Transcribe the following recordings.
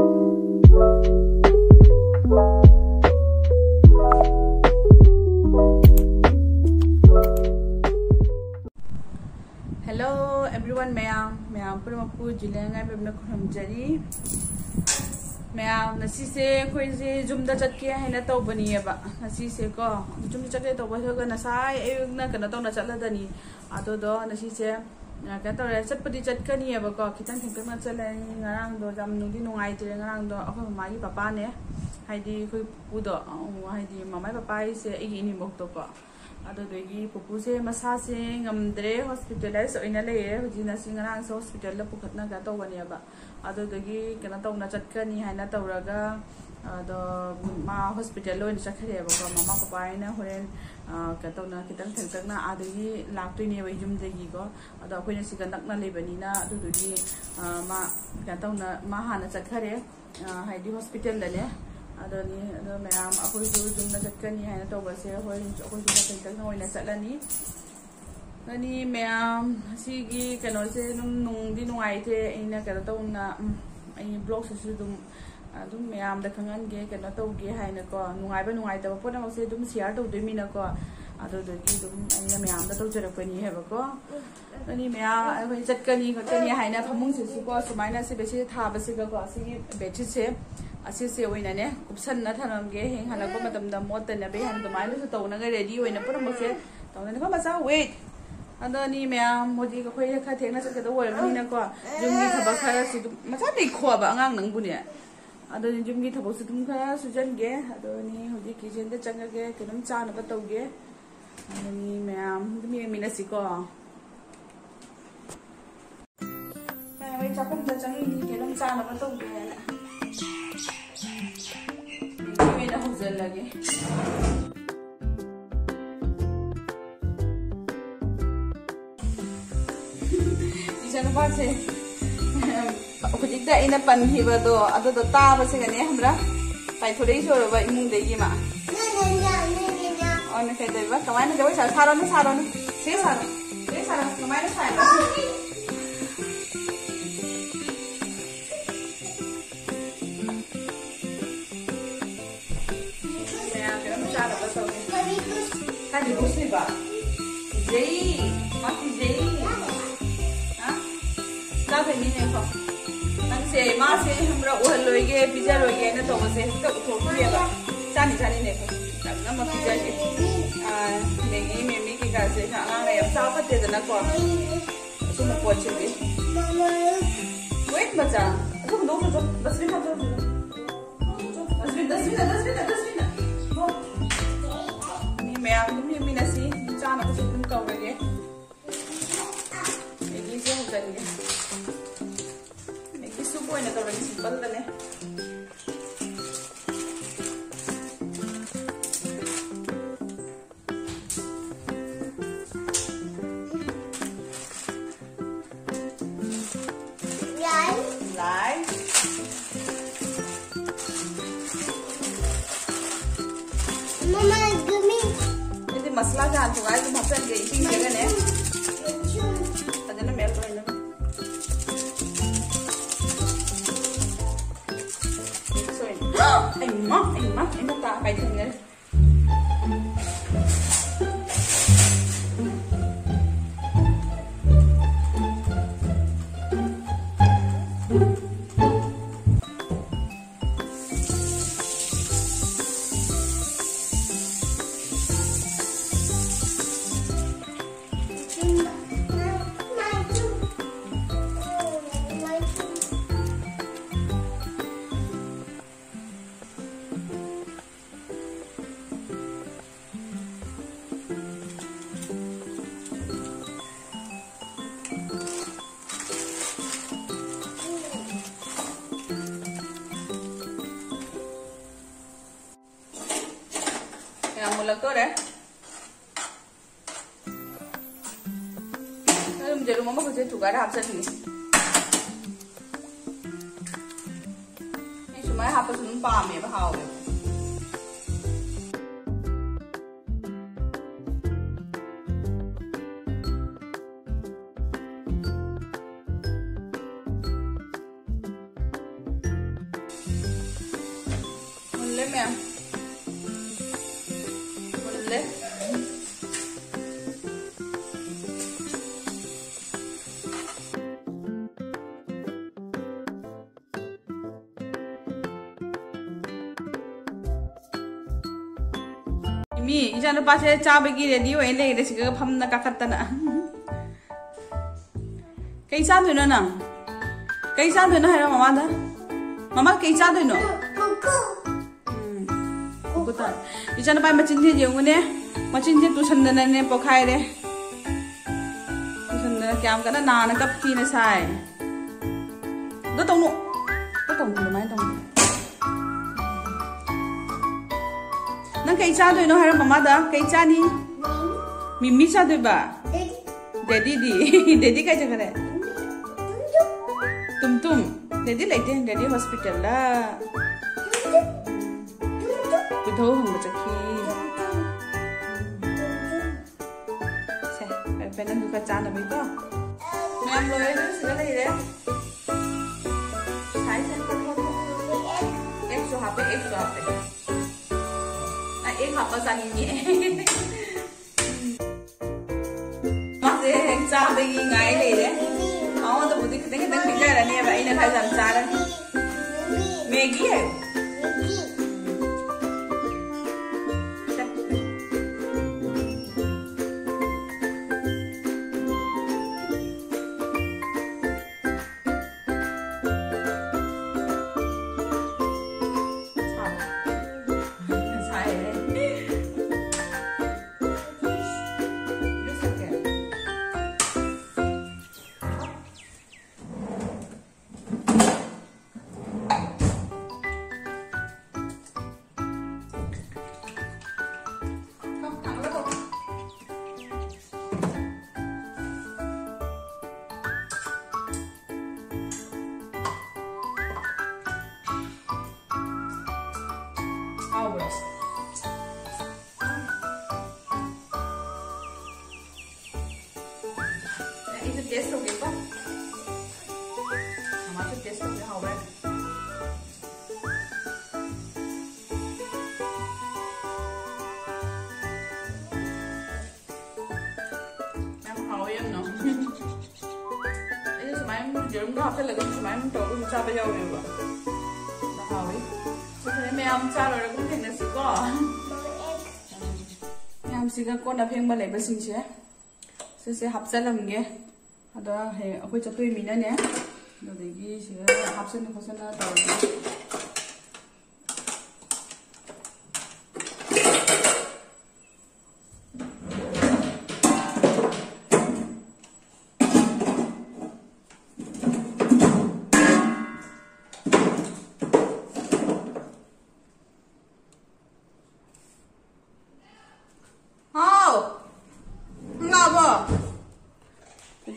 Hello everyone ma'am पुरमपु जिलेंगाई बेबना खुरमजरी ma'am नसीसे अखोइसे जुमदा चटके हैना तौबनीबा नसीसे को जुमदा चटके तौबा नसाय अयुगना कनो तौना चटलदनी आदोदो नसीसे क्या तौरे चटपदी चटकनीबको खितंग खितंग चटलनी ngarangdo jam nungdi nungaitire ngarangdo akhoi mama gi papa ne haidi khoi pudo haidi mama papa ise igi ini bokto ko adodegi pupu se masa se ngamdre hospitalize oina leye hujina singarang se hospital la pukhatna ga tawani aba adodegi kana tawna chatkani haina tawraga ado ma hospital lo ni chakhare ba ko mama papa ina horen ka tawna kitang thangtangna adegi laktoi ne bai jum degi go ado akoi na siga nakna lebani na adodegi ma ka tawna ma hana chakhare haidi hospital la le adoni ado ma'am अखोई जो जुमना चटकनी है तो बसे होय अखोई जुमना चटकन होइना चटलनी ननी ma'am सिगी कनो से नुंगदी नुंगाइथे इना कनो तौना आई ब्लॉग से दुम मैम दा खंगनगे कनो तौगे हाइना को नुंगाइबा नुंगाइतबा पोना से दुम शेयर तौदोइमिना को अदो दगी दुम आइना मैम दा तौजरकनी हेबको ननी मैम अखोई चटकनी खतनी हाइना फमुंग से को सुमाइना से बेसे थाबसे को सिगी बेडशीट से असीसे ओइनाने कुपसन थानमगे हें हनको मतमदा मोतनबे हन दमाइनो तौनगा रेडी ओइना पुरमसे तौनने को मसा वेट अदनी मैम मोदी को खोय खा थेंना चकदा ओरमनिना को जुमगी थबा खरा सु मसा दे खोबा अंगांग नंगबुने अदनी जुमगी थबो सु तुम खरा सुजनगे अदनी होदि किचन दे चंगगे कनम चानबा तौगे अदनी मैम दुमी मिनसी को मैं चाकम द चंगी कनम चानबा तौगे मेरा हुजर लगे इसन बासे खुदिकदा इना पनहिबदो अदो ताबसे गने हमरा पाइथोरै सोरबा इमुंग देगी मा अन फेदैबा कमाइना जबै सारोन से सारो कमाइना Saina Tadi busli ba? Jai, mati jai. Hah? Tapi ni ne ko. Nang se ma se हमरा ओहल लोगे पिज्जा लोगे ना तो से तो थोड़ी ba. Chani ne ko. Na ma pizza के. Megi memi के का से ना ngai am sa patte da na ko. Su mo poche bi. Wait bacha. Tu do do 10 minutes do. 10 minutes. Ma'am तुम मिनसी चाना तो तुम कहोगे मैगी से हो जाएंगे मैगी सूप होने तो बड़ी सिंपल दने मसला जान तो गाइस हम हसन गई थी जगह ने अदना मेल कोई ना सोई आई मां ता kai thing ne mulagtore jerum mama huje tukar hapsani ni sumai hapasun pame ba hawe ma'am बोले मी इजान पासे चाबगी रेडी होय ले रे सिगा फमना काखतना कई चादोइनो ना कई चादोइनो है मामा दा मामा कई चादोइनो कुकुता इजान पाय मचिन थे जेंगुने मचिन थे तुसंदना ने पोखाय रे तुसंदना क्याम कना नाना कपकी ने साय दो तोनु माय तोनु नंग कई चादोइनो है मामा दा कई चानी मिमी चादोइबा डेडी डेडी कई जगह तुम डेडी लेते हैं डेडी हॉस्पिटल ला बिधो हम बचकी से पेनन दुका चाना भी तो मैम लोए तो सिगा ले रे साइज से कट हो 100 हापे ना एक हापा चानी ये मासे चाबगी ngai ले रे आओ तो बुद्धि कितने कितने पिक्चर रहनी है भाई ना खाई हम चार मैगी है itu tes oke kok masuk tes oke hau ber em hau em no ini semalam jam berapa lagi semalam tahu aku siapa jauh ya pak dah hau ini sebenarnya ma'am चार orang pun kena sih kok ma'am sih kan kok dah pengen balik bersih sih से हापचलमगे अदा हे अखोय चतोय मिनाने अदगी सिगा हापसन फसना तौगे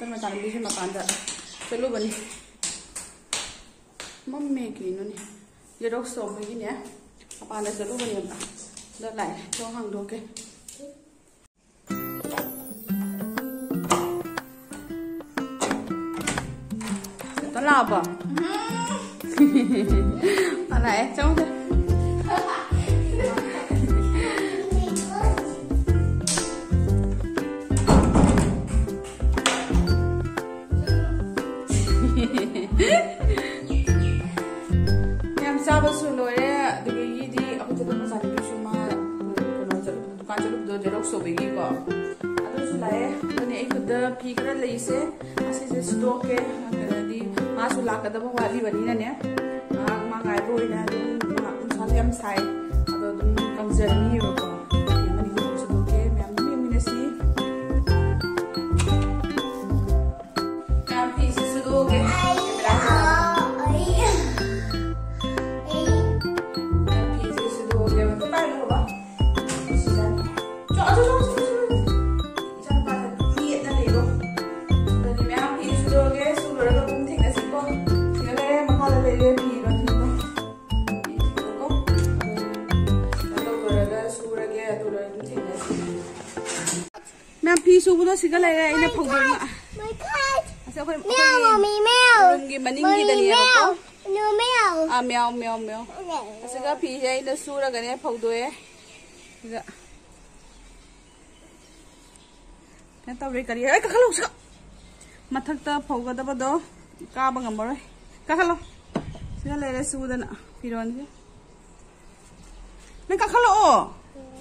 मैं ताली से मकान जा चलो बनी मम्मी की नो ने ये रोक सो में ने अपन ने चलो बनी अब द लाइ तो हंग दो के तो लाबा अरे चलो मैम चाबा लोरे अदगी अब चलो मसाले भी सुमा दुकान चलो दो जेरोक्स होबेगी को अदुसु लाए अने एक खुद फी खरा लईसे असे स्टॉक के कदि मासु लाकदब वाली बनी ने मा गाय बोइना उनसा हम साइ अदो कंजरनी हो को मनी को सु के मैम मिनेसी मैम फी से दो के मैम फी सुबह सिगा ले रहा है फौदों में अच्छा कोई मेow मम्मी मेow उनकी बनिंगी दनिया को मेow म्याव म्याव म्याव असिगा फीसे अइना सूरगने फौदोए सिगा क्या तौरे करी ए काखलो सा मथकता फौगदबदो काबा ngamboroy काखलो सिगा लेरे सूदना फिरोन से नंग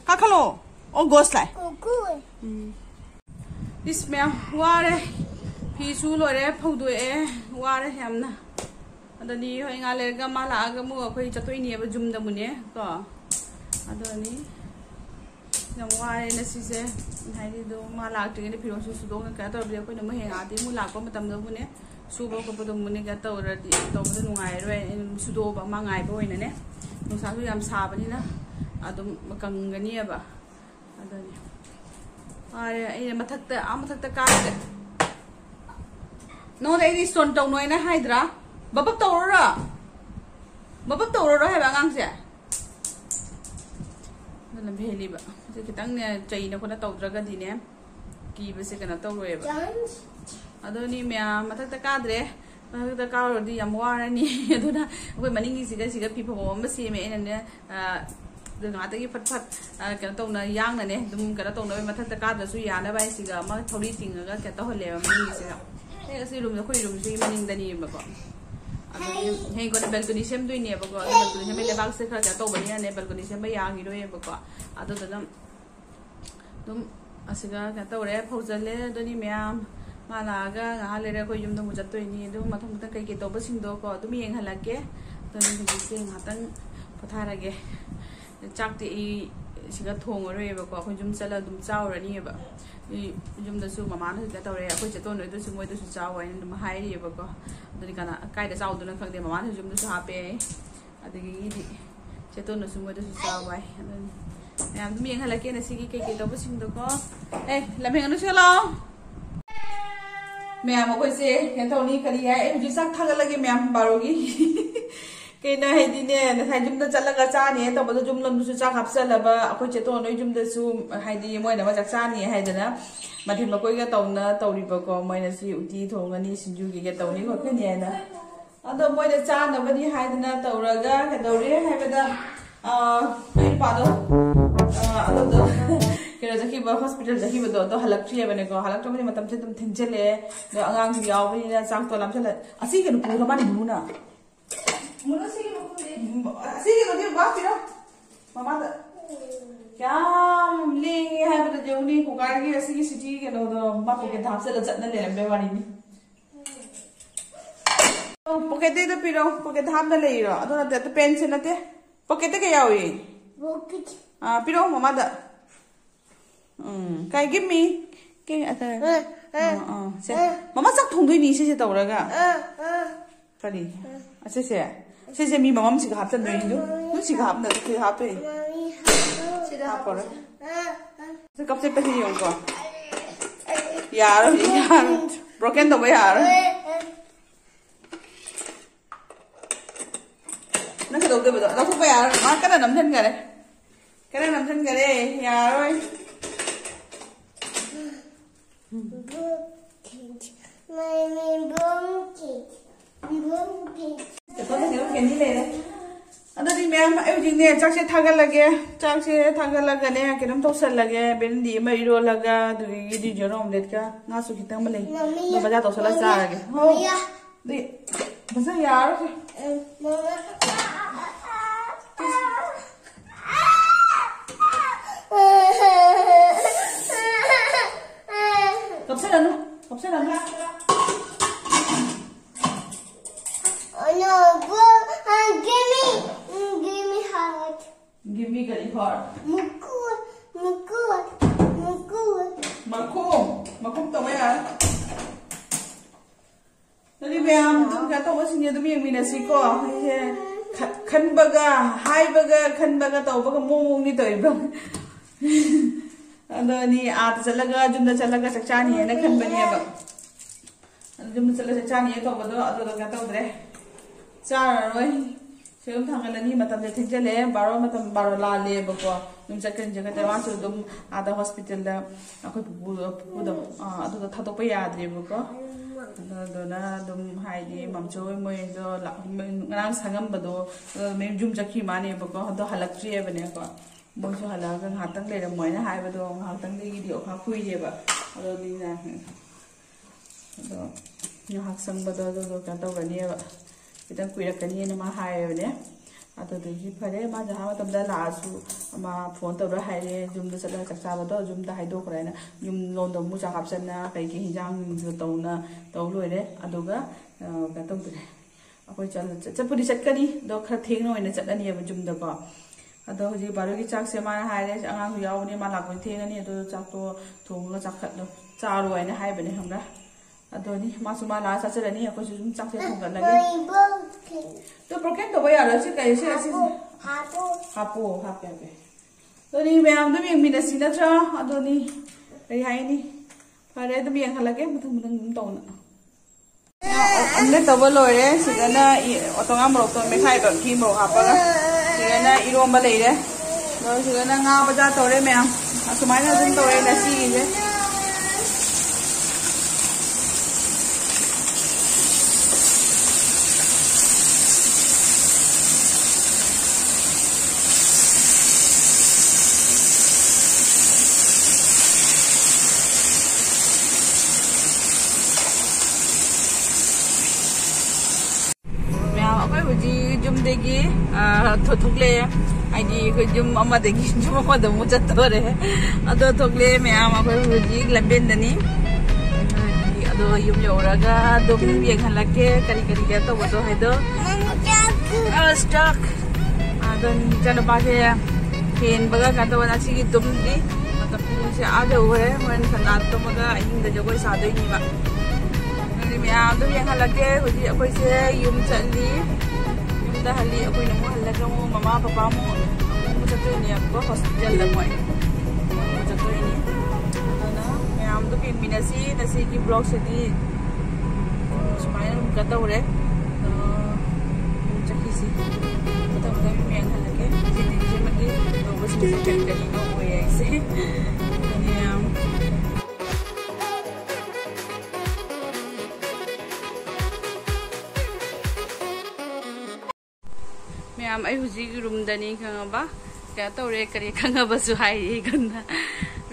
काखलो ओ गोसलाय इसमें वारे फीसू लोरे फौदोए वारे हमना अदनी होय nga lerga mala aga mu akhoi chatoi ni ba jum da mune ko adoni nam ware na si se haidi do mala ti ni phiro su do ka to be ko na ma he nga ti mu la ko matam da mune su bo ko do mune ga to ra ti to ba nu ngai roi su do ba ma ngai ba oina ne nu sa su yam sa ba ni na adum kang ga ni ba adoni are ai mathak ta ka no dai di son tong noi na haidra babab tawra hai ba ngang se na bheli ba se kitang ne chai na khona tawdra di ne ki ba se kana tawroi ba adoni mya mathak ta kadre mathak ta ka ro di yam wara ni aduna koi maning gi siga pi pho ma se me ne de nga ta gi phat kana tawna yang na ne dum kana tawna mathak ta kadra su ya na bai siga ma thori ting ga ka ta hole ba maning gi siga e si rum da khoi rum si maning da ni ba ko hey ko balcony sem dui ne ba ko balcony sem le bang se kha to ba ni ne balcony sem ba yang ro ye ba ko ado da dum asiga ka to re phojale do ni myam mala ga nga le re ko yum do mu jat to ni do ma thong ta kai ke to ba sing do ko dum yeng halake to ni bi se ma tan pathara ge chak ti siga thong ro ye ba ko ko jum sala dum chaw ra ni ba yum da su mama na ka to re ko che to no do su moi do su chaw ai dum hai ri ba ko dani kana kai da chaw do na khang de mama na jum do su ha pe adigi di che to no su moi do su chaw ai adani yam dum yeng halake na sigi ke to ba sing do ko lam heng no se lo ma'am अखोइसे हेंथौनी करी है हुजी sak थागलगे ma'am बारोगी केना हेदिने नथाय जुमदा चलगा चानी तबदो जुमलम दुसु चाक हापसलबा अखोइ चेतो नोइ जुमदा सु हाइदि Moina मा चाक चानी हाइदना माथिम लकोइगा तौना तौरिबको Moina सि उटी थोंगनी सिंजुगी गे तौनी खखनेना अदो मोइना चानबदि हाइदना तौरगा केदौरि हाइबदा पादो अदो केरा जखिबा हॉस्पिटल जखिबदो तो हलक्ट्री बने को हलक्ट्री मतम से तुम थिंचले अंगांग यावबनि ना चाक तो लामचले असि के नु रमानी बुना मुना से के नो बा पिरो मामा दा क्या ले है बता जेउनी को गाड़ी असि की सिटी के नो दो मा पोके धाप से जतन ले लंबे वाली नि पोके दे तो पिरो पोके धाप न ले रो अदो ना तो पेन से नते पोके ते के यावी पोके पिरो मामा दा काय give me cái से mama sak thong doi ni se tawraga kari se mi mamam si hap tan doi ni nu si hap na ke hap pe si da hap se kap se pe ni yong ko yar broken to ba yar na ke do de ba da thu ba yar ma ka na nam thân gare yar ơi अदि ma'am एवजिंग ने चाक से थागल लगे केनम तोसल लगे बेंदी मइरो लगा दुगी दि जरो omelette का ना सु खितंग मले तो बजा तोसला चारगे हो दे बजा यार कब से लाना oh no go give me heart give me gari heart makum to ya tadi ma'am तुम क्या तो बस ये तुम ये मीना सीखो खन बगा हाई बगा खन बगा तो बगा मोमो नहीं तो इब्रम अदनी आत चलगा जुमदा चलगा चचानी है न खन बनी है जुमदा चलगा चचानी है तो बदो अदो का तो दरे चार रोय सेम थांगलनी मतम दे थिजले बारो ला ले बको नुम चकन जगह ते वासु दुम आदा हॉस्पिटल दा अखोय पुदो अदो थातो पे याद्रे बको ꯑꯗꯨꯝ ꯍꯥꯏꯗꯤ ꯃꯝꯆꯣꯏ ꯃꯣꯏꯗꯣ ꯉꯔꯥꯡ ꯁꯪꯉꯝꯕꯗꯣ ꯌꯨꯝ ꯆꯠꯈꯤ ꯃꯥꯅꯦꯕꯀꯣ ꯑꯗꯣ ꯍꯜꯂꯛꯇ꯭ꯔꯤꯕꯅꯦꯀꯣ ꯃꯣꯏꯁꯨ ꯍꯜꯂꯛꯑꯒ ꯉꯥꯏꯍꯥꯛꯇꯪ ꯂꯩꯔꯝꯃꯣꯏꯅ ꯍꯥꯏꯕꯗꯣ ꯉꯥꯏꯍꯥꯛꯇꯪꯗꯒꯤꯗꯤ ꯑꯣꯈꯥ ꯀꯨꯏꯔꯦꯕ ꯑꯗꯨꯅꯤꯅ ꯑꯗꯣ ꯉꯥꯏꯍꯥꯛ ꯆꯪꯕꯗꯣ ꯑꯗꯨꯗꯣ ꯀꯩꯅꯣ ꯇꯧꯒꯅꯤꯕ ꯈꯤꯇꯪ ꯀꯨꯏꯔꯛꯀꯅꯤꯅ ꯃꯥ ꯍꯥꯏꯔꯕꯅꯦ ꯑꯗꯨꯗꯒꯤ ꯐꯔꯦ ꯃꯥ ꯖꯍꯥ ꯃꯇꯝꯗ ꯂꯥꯛꯑꯁꯨ ꯃꯥ ꯐꯣꯟ ꯇꯧꯔ ꯍꯥꯏꯔꯦ ꯌꯨꯝꯗ ꯆꯠꯂꯒ ꯆꯥꯛ ꯆꯥꯕꯗꯣ ꯌꯨꯝꯗ ꯍꯥꯏꯗꯣꯛꯈ꯭ꯔꯦꯅ ꯌꯨꯝ ꯂꯣꯟꯗ ꯑꯃꯨꯛ ꯆꯥꯛ ꯍꯥꯞꯆꯟꯅ ꯀꯩꯀꯩ ꯍꯤꯟꯖꯥꯡꯁꯨ ꯇꯧ ꯂꯣꯏꯔꯦ ꯑꯗꯨꯒ ꯀꯩꯅꯣ ꯇꯧꯗ꯭ꯔꯦ ꯑꯩꯈꯣꯏ ꯆꯠꯄꯨꯗꯤ ꯆꯠꯀꯅꯤ ꯑꯗꯣ ꯈꯔ ꯊꯦꯡꯅ ꯑꯣꯏꯅ ꯆꯠꯂꯅꯤꯕ ꯌꯨꯝꯗꯀꯣ ꯑꯗꯣ ꯍꯧꯖꯤꯛ ꯕꯥꯔꯣꯒꯤ ꯆꯥꯛꯁꯦ ꯃꯥꯅ ꯍꯥꯏꯔꯦ ꯑꯉꯥꯡꯁꯨ ꯌꯥꯎꯕꯅꯤ ꯃꯥ ꯂꯥꯛꯄꯗꯤ ꯊꯦꯡꯉꯅꯤ ꯑꯗꯨ ꯆꯥꯛꯇꯣ ꯊꯣꯡꯉꯒ ꯆꯥꯔꯣ ꯍꯥꯏꯅ ꯍꯥꯏꯕꯅꯦ ꯈꯪꯕ꯭ꯔꯥ ꯑꯗꯨꯅꯤ ꯃꯥꯁꯨ ꯃꯥ ꯂꯥꯛꯑ ꯆꯠꯆꯔꯅꯤ ꯑꯩꯈꯣꯏꯁꯨ ꯑꯗꯨꯝ ꯆꯥꯛꯁꯦ ꯊꯣꯡꯒꯠꯂꯒꯦ ꯇꯣ ꯕ꯭ꯔꯣꯀꯦꯟ ꯇꯧꯕ ꯌꯥꯔꯣꯏ ꯁꯤ ꯀꯩ ꯁꯤ ꯍꯥꯞꯄꯦ ꯑꯗꯨꯅꯤ ꯃꯌꯥꯝꯗꯨꯝ ꯌꯦꯡꯃꯤꯟꯅꯁꯤ ꯅꯠꯇ꯭ꯔꯥ ꯑꯗꯨꯅꯤ ꯀꯩ ꯍꯥꯏꯅꯤ ꯐꯔꯦ ꯑꯗꯨꯝ ꯌꯦꯡꯍꯜꯂꯒꯦ ꯃꯊꯪ ꯑꯗꯨꯝ ꯇꯧꯅ omelette tawba loire sidana otonga morok to mekhai ba ki morok hapaga sidana iromba leire do sidana nga baja tore meyam asumai na dum tore na si ge jumdegi thokle aidi ko jum amadegi jum amada mu chattore ado thokle meyam akoi huji lamben dani ado yum yoraga dum yenghalake kari ga to bodo haido stuck adon jana base ken baga ka to na sigi dum di mata pu se ade ore mon sanat to maga inda jogoi sadoi ni ba ni meyam dum yenghalake huji akoi se yum chali hali aku ini mau halaga mau mama papa mau jatuh ini aku hospital dah mau jatuh ini karena yang tu kombinasi nasi ki blog sedih supaya kata boleh cakap sih betul yang halaga jadi cuma di dua belas kali no ya sih ini yang ma'am room दनी खबा क्या तौरे करी खबसु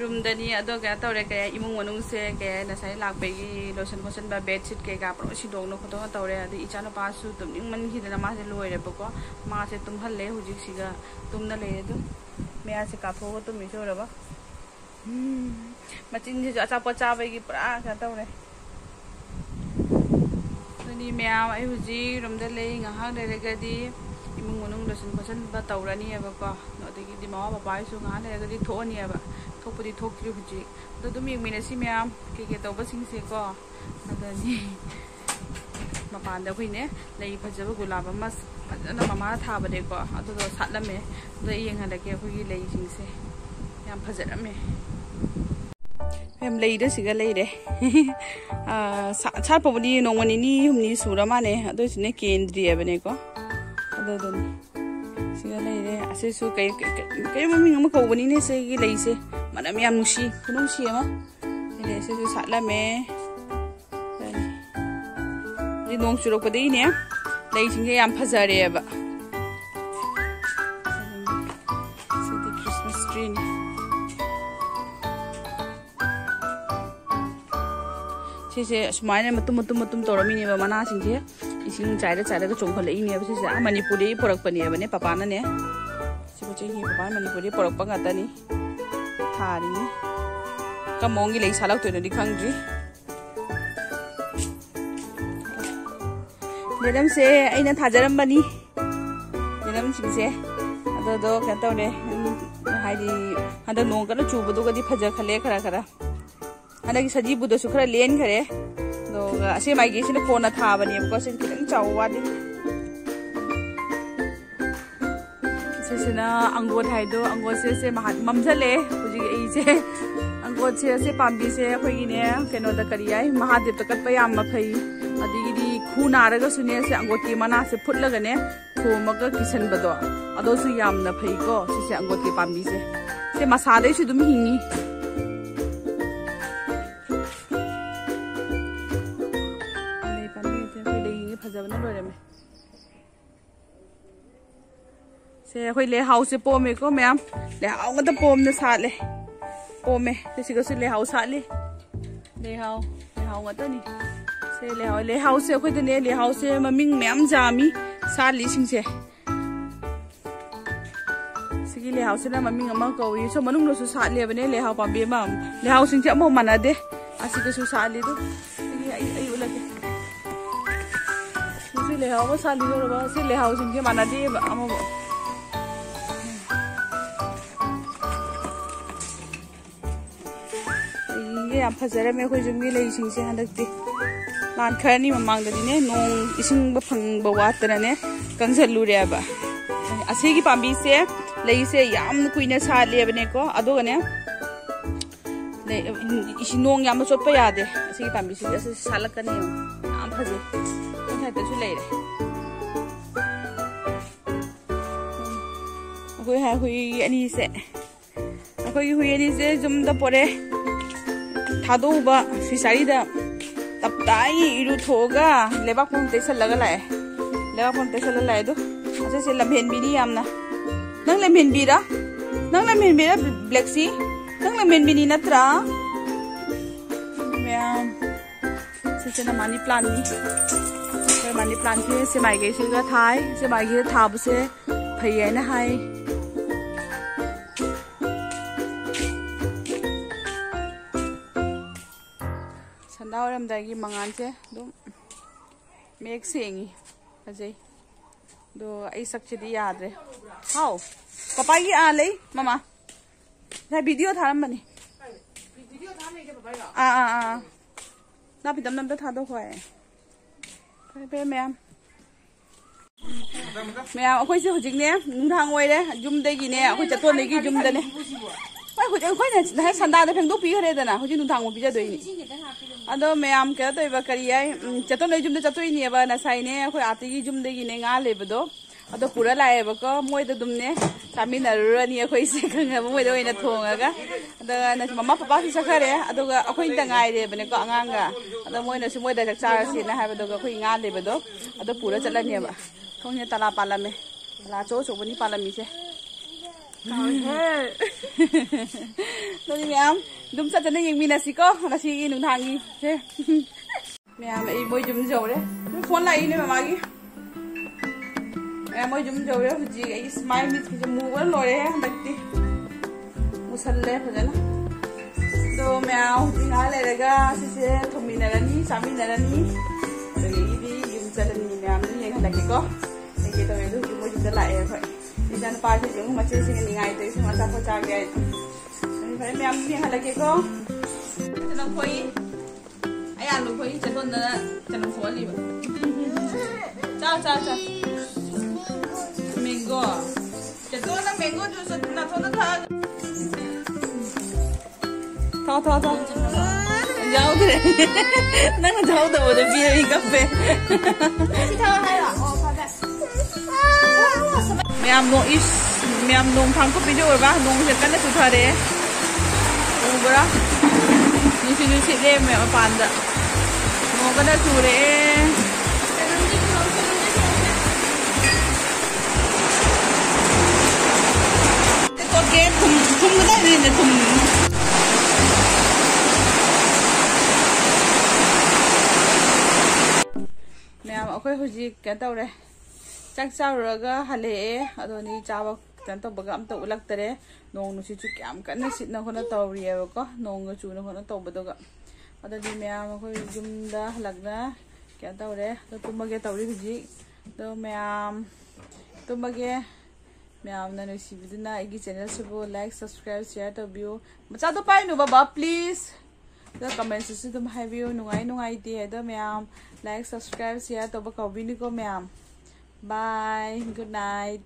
room दनी क्या तौरे क्या इमुंग मनुंग से क्या नसाई लापगी lotion खोसन bedsheet कई पुरो सिदोंनो खोतो तौरे इचा नुपासु तुमनिंग मनखिदना मासे लोइरेबको मासे तुम्हल्ले हुजिसिगा तुमना ले दु मैया से काथोगो तुमिसोरबा मचिन से अचापो चाबगी पुरा क्या तौरे दनी मैम हुजी रूम द ले ngahak लेरगदी इमुंग मनुंग लोसन खोसन तौरनी को ममा पापा ngahak लेरगदी थोनी थोपदी थोक्री हुजी अदुम यंगमिनसी मैम के तौबसिंगसेको अदनी मपान अखोइने लई फजब गुलाब अमा फजना ममा थाबदेको अदुदो सातलमे अदो यंगहलके अखोइगी लईसिंगसे याम फजरमे हम लेइदे सिगा लेइरे सातपबदी नोंगमनिनी हुमनी सुरा माने अदोसिने केंद्रियबनेको अदोदन सिगा लेइरे असेसु कई ममिंग अमा कौबनिने सेगी लेइसे मनम याम नुसी खुनुसी अमा ले सेसु सातलमे रि नोंग चुरकपदैने लेइसिंगे याम फजरेबा सेदी क्रिसमस ट्री नि से सुमायने मतुम तौरमीने मना सिंगे इसिंग चाइरगा चोंखलईने मणिपुरी पुरक्पने पापाने सिबुची पापा मणिपुरी पुरक्प गातनी थारी कमोंगी लई सालक्तोइनोदि खंगद्रि लेदम से अइना थाजरमबनी लेदम सिंगसे अदो क्या तौरे हाइदि हंदक नोंग कन चुबदुगदि फजखले खरा हंदक सजीबुदसु खरा लेन खरे दो असे माइगी सिने कोना थाबनी को सिन खितंग चाववादि सिना अंगोट हाइदो अंगोट से ममजले हुजी एसे अंगोट से पांबी से अखोइने केनो द करियाय महादेव त कटप याम फई अदिगिदि खु नारगा सुने से अंगोट की मना से फुटलगने थोमगा किसनबदो अदोसु यामना फई को से अंगोट की पांबी से मसाले सु दुम हिंगी से अखोई लेहाउ से पोमे को मैम लेहाउ गत पोम न साले पोमे ते सिगो से लेहाउ साले लेहाउ गत नि से लेहाउ से अखोई दने लेहाउ से ममिंग मैम जामी साली सिंग से सिगी लेहाउ से ना ममिंग अमा कौई सो मनुंग नो सु साले बने लेहाउ पाम्बे मा लेहाउ सिंग से अमो मानदे असिगो सु साले दो सिगी आई उलके से लेहाउ बा साली रो बा से लेहाउ सिंग के मानदे अमो याम फजरे में कोई जुमी ले इसिंग से हंदकते लान खरनी ममांगदने नोंग इसिंग ब फंग ब वातरने कंगजलुरे बा असेगी पांबी से लई से याम कुइना सालेबने को अदोगने ले इसि नोंग याम चोटप यादे असेगी पांबी से असे सालकने याम फजे थातेसु लेरे अखोई हा हुई अनि से अखोई हुई अनि से जुमदा परे थादोबा फिसारीदा तपताई इरु थोगा लेबा फोन तेसल लगा लाए लेबा फोन तेसल लाए दो असे से लमहेन बिनी यामना नंग लमहेन बिरा ब्लैक सी नंग लमहेन बिनी नत्रा मैम से ना मनी प्लांट नि मनी प्लांट के से माइगे से गा थाई से माइगे थाब से फैया ना हाय संदावरमदागी मंगान से दो मेक सेंगी अजय दो आई सक्चदी याद रे हाउ पापा की आ ले मामा ना वीडियो थारम बने वीडियो थाम नहीं के पापा आ ना पिदम नम था दो खोए पे मैम अखोई से हुजिक ने नुंथांग ओइरे जुमदेगी ने अखोई चतोनेगी जुमदने अखोई संदा फेंदो पीखरेदना हुजिक नुंथांग पीजदोइनी अदो मैम क्या तो करी चतो नहीं जुमदे चतोइनेब नसाइने अखोई आतिगी जुमदेगी ने nga लेबदो अदो पुरा लाएबको मोइदो दुमने चामिनरुरनी अखोई से खंगब मोइदो ओइना थोंगागा अदो मम्मा पापा से सखरे अदो अखोई ता गाइरेबने को अंगांगा अदो मोइना सु मोइदा चक चारसी ना हाबदो अखोई nga लेबदो अदो पुरा चलनेबा थोंने तला पालमे ला चो चोबनी पालमी से मैम दुम चतने यंगमिनासिको नसिगी नुंथांगी से मैम ए मोइ जुम जौरे फोन लाई ने मामागी ए मोइ जुम जौरे हुजी ए स्माइल मिस के मुवर लोरे है हंदकती मुसल्ले फजना तो मैं हुजी ना लेरेगा से थोमिनरनी सामिनरनी अदगी जुम चतनी मैम नि हंदकीको एगे तो एदु मोइ जुम लाए खय इजान पार्टी जो मचे से निगाई तो इसमें मचा पचा गया भाई मैं अपनी हालके को चलो कोई आया लो कोई चलो न चलो फोली चाओ मैंगो चलो ना मैंगो जूस ना थोड़ा था जाओ दे ना जाओ तो वो भी है कफे मैम नो थांग को पीजो नों से कन चुथारे उबरा नुसी ले मैं पान नों कन चूरे ओके तुम मैम अखोई हुजी क्या तौरे चक चाउरगा हले अदोनी चाबा तंतो बगा अमता उलक्तरे नोंग नुसी क्याम कन्ना सिटना खोना तौरियेबको नोंग चुना खोना तौबदोगा अदोनी मैम अखोई जुमदा हलगना क्या तौरे तो तुमगे तौरी हुजी तो मैम तुमगे मैम ना नुसीबिदना एगी चैनल सबो लाइक सब्सक्राइब शेयर तौबियो मचा तो पाइनु बाबा प्लीज तो कमेंट से तुम हाइबियो नुंगाई ती है तो मैम लाइक सब्सक्राइब शेयर तौबा कौबिनिको मैम Bye. Good night.